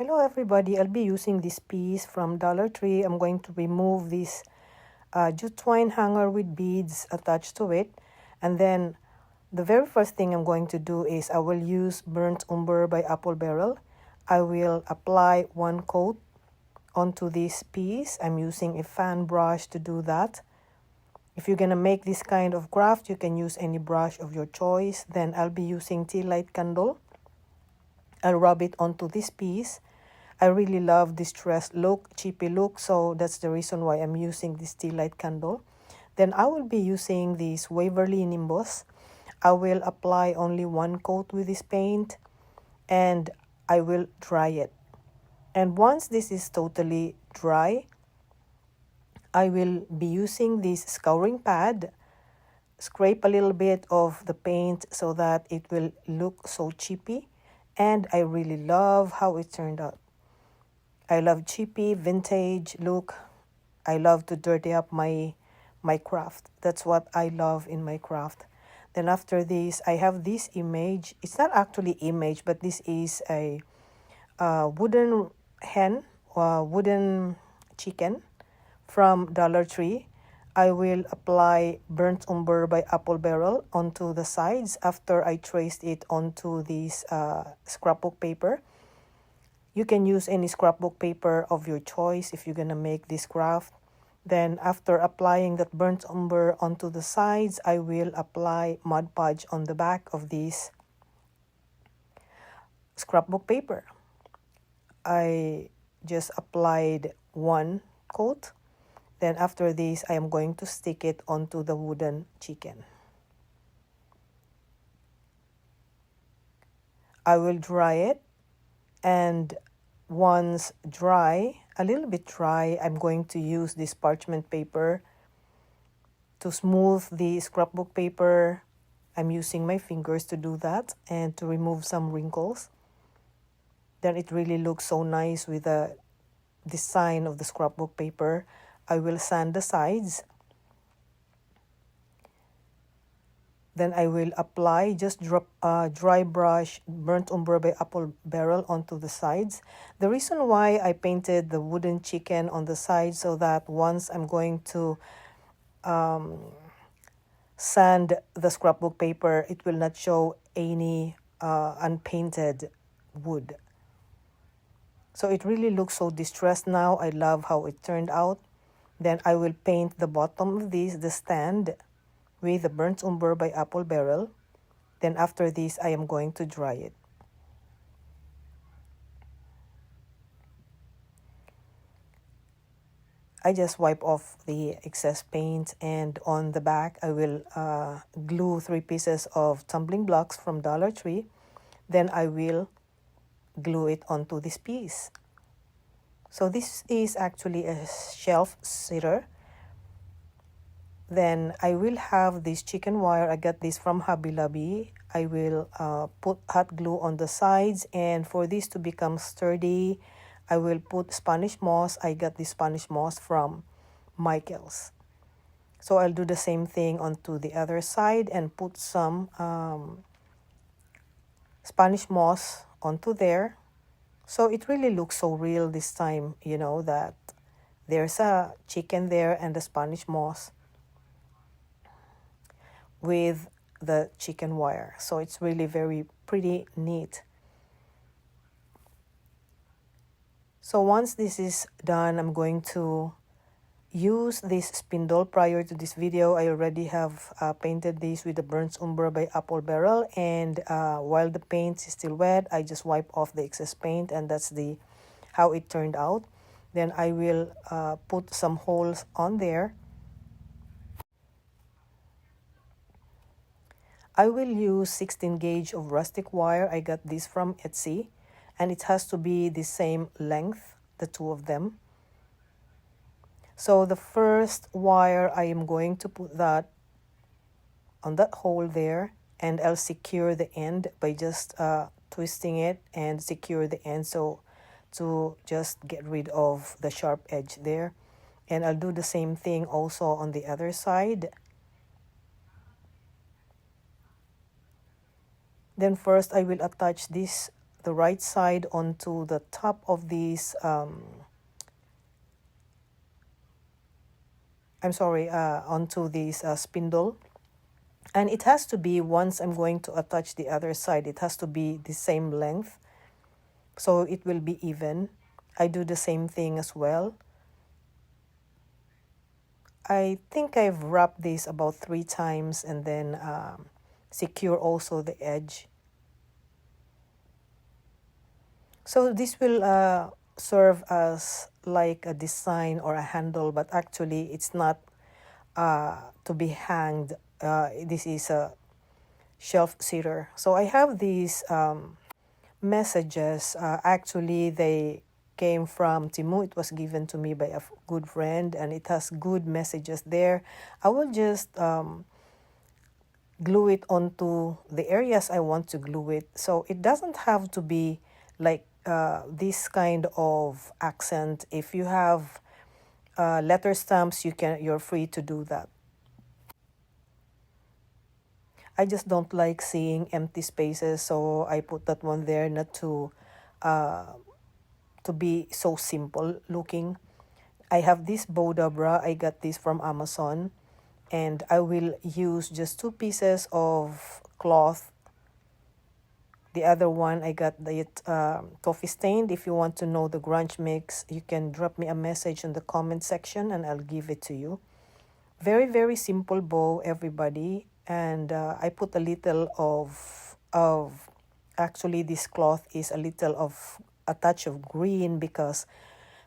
Hello everybody, I'll be using this piece from Dollar Tree. I'm going to remove this jute twine hanger with beads attached to it. And then the very first thing I'm going to do is I will use Burnt Umber by Apple Barrel. I will apply one coat onto this piece. I'm using a fan brush to do that. If you're gonna make this kind of craft, you can use any brush of your choice. Then I'll be using tea light candle. I'll rub it onto this piece. I really love distressed look, chippy look, so that's the reason why I'm using this tea light candle. Then I will be using this Waverly Nimbus. I will apply only one coat with this paint and I will dry it. And once this is totally dry, I will be using this scouring pad, scrape a little bit of the paint so that it will look so chippy. And I really love how it turned out. I love chippy, vintage look. I love to dirty up my craft. That's what I love in my craft. Then after this, I have this image. It's not actually image, but this is a wooden hen, wooden chicken from Dollar Tree. I will apply Burnt Umber by Apple Barrel onto the sides after I traced it onto this scrapbook paper. You can use any scrapbook paper of your choice if you're gonna make this craft. Then after applying that burnt umber onto the sides, I will apply Mod Podge on the back of this scrapbook paper. I just applied one coat. Then after this, I am going to stick it onto the wooden chicken. I will dry it, and once dry, a little bit dry, I'm going to use this parchment paper to smooth the scrapbook paper. I'm using my fingers to do that and to remove some wrinkles. Then it really looks so nice with the design of the scrapbook paper. I will sand the sides. Then I will apply just dry brush Burnt Umber by Apple Barrel onto the sides. The reason why I painted the wooden chicken on the side so that once I'm going to sand the scrapbook paper, it will not show any unpainted wood. So it really looks so distressed now. I love how it turned out. Then I will paint the bottom of this, the stand, with the Burnt Umber by Apple Barrel. Then after this, I am going to dry it. I just wipe off the excess paint, and on the back, I will glue 3 pieces of tumbling blocks from Dollar Tree. Then I will glue it onto this piece. So this is actually a shelf sitter. Then I will have this chicken wire. I got this from Hobby Lobby. I will put hot glue on the sides, and for this to become sturdy, I will put Spanish moss. I got this Spanish moss from Michael's. So I'll do the same thing onto the other side and put some Spanish moss onto there. So it really looks so real this time, you know, that there's a chicken there and the Spanish moss with the chicken wire. So it's really very pretty neat. So once this is done, I'm going to use this spindle. Prior to this video, I already have painted this with the Burnt Umber by Apple Barrel, and while the paint is still wet, I just wipe off the excess paint, and that's how it turned out. Then I will put some holes on there. I will use 16 gauge of rustic wire. I got this from Etsy, and it has to be the same length, the two of them. So the first wire, I am going to put that on that hole there, and I'll secure the end by just twisting it and secure the end, so to just get rid of the sharp edge there. And I'll do the same thing also on the other side. Then first I will attach this the right side onto the top of this, onto this spindle. And it has to be, once I'm going to attach the other side, it has to be the same length, so it will be even. I do the same thing as well. I think I've wrapped this about 3 times and then secure also the edge. So this will serve as like a design or a handle, but actually it's not to be hanged. This is a shelf sitter. So I have these messages. Actually, they came from Timu. It was given to me by a good friend, and it has good messages there. I will just glue it onto the areas I want to glue it. So it doesn't have to be like this kind of accent. If you have letter stamps, you're free to do that. I just don't like seeing empty spaces, so I put that one there, not to be so simple looking. I have this Bodabra. I got this from Amazon, and I will use just 2 pieces of cloth. The other one I got it coffee stained. If you want to know the grunge mix, you can drop me a message in the comment section and I'll give it to you. Very, very simple bow, everybody. And I put a little of actually this cloth is a little of a touch of green, because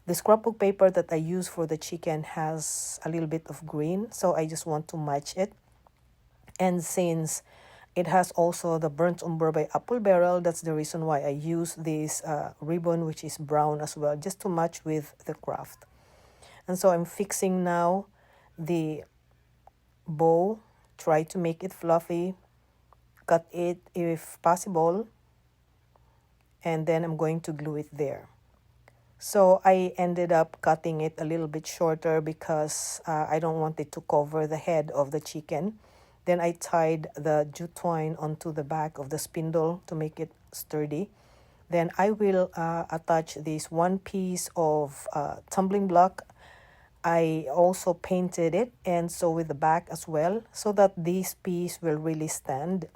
the scrapbook paper that I use for the chicken has a little bit of green, so I just want to match it. And since it has also the burnt umber by Apple Barrel, that's the reason why I use this ribbon, which is brown as well, just to match with the craft. And so I'm fixing now the bow. Try to make it fluffy, cut it if possible, and then I'm going to glue it there. So I ended up cutting it a little bit shorter because I don't want it to cover the head of the chicken. Then I tied the jute twine onto the back of the spindle to make it sturdy. Then I will attach this 1 piece of tumbling block. I also painted it, and so with the back as well, so that this piece will really stand.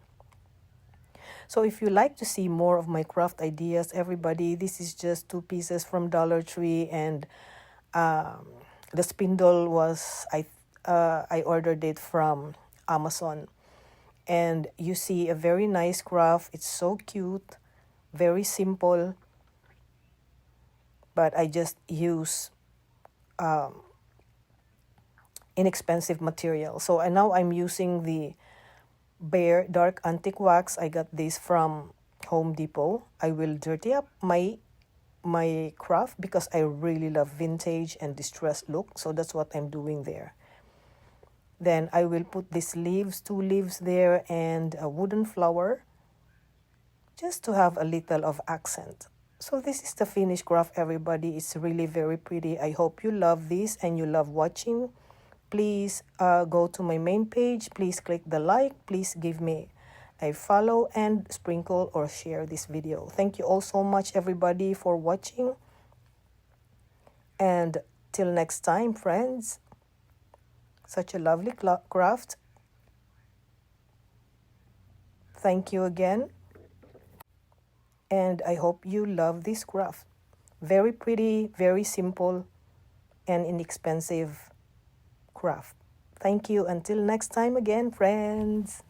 So if you like to see more of my craft ideas, everybody, this is just 2 pieces from Dollar Tree, and the spindle was, I ordered it from Amazon. And you see a very nice craft. It's so cute, very simple, but I just use inexpensive material. So now I'm using the Bare Dark Antique Wax. I got this from Home Depot. I will dirty up my craft because I really love vintage and distressed look. So that's what I'm doing there. Then I will put these leaves, 2 leaves there, and a wooden flower, just to have a little of accent. So this is the finished craft, everybody. It's really very pretty. I hope you love this and you love watching. Please go to my main page. Please click the like. Please give me a follow and sprinkle or share this video. Thank you all so much, everybody, for watching. And till next time, friends. Such a lovely craft. Thank you again. And I hope you love this craft. Very pretty, very simple, and inexpensive craft. Thank you. Until next time again, friends.